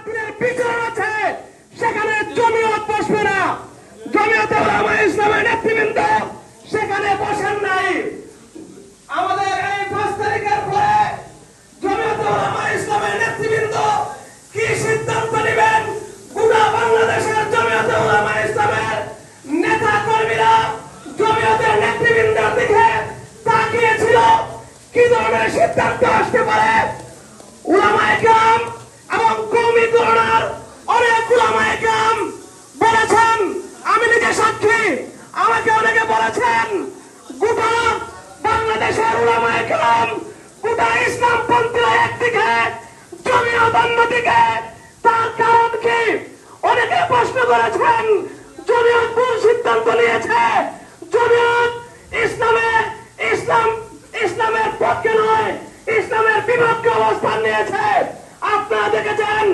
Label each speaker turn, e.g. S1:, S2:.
S1: দিনের বিচার আছে, সেখানে জমিয়ত বসবে না। জমিয়তে উলামা ইসলামের নেতৃবৃন্দ সেখানে বসেন নাই। আমাদের এই 5 তারিখের পরে জমিয়তে উলামা ইসলামের নেতৃবৃন্দ কি সিদ্ধান্ত নেবেন, গোটা বাংলাদেশের জমিয়তে উলামা ইসলামের নেতা কর্মীরা জমিয়তের নেতৃবৃন্দের দিকে তাকিয়েছিল। কি ধরনের সিদ্ধান্ত আসতে পারে? উলামায়ে কেরাম এবং কওমি করোনার অনেক উলামায়ে কেরাম বলেছেন, আমি নিজে সাক্ষী, আমাকে অনেকে বলেছেন গোটা বাংলাদেশের উলামায়ে কেরাম, গোটা ইসলামপন্থীরা একদিকে, জমিয়ত অন্যদিকে। তার কারণ কি? অনেকে প্রশ্ন করেছেন জমিয়ত ভুল সিদ্ধান্ত নিয়েছে, জমিয়ত ইসলামের পক্ষে নয়, ইসলামের বিপক্ষে অবস্থান নিয়েছে। আপনারা দেখেছেন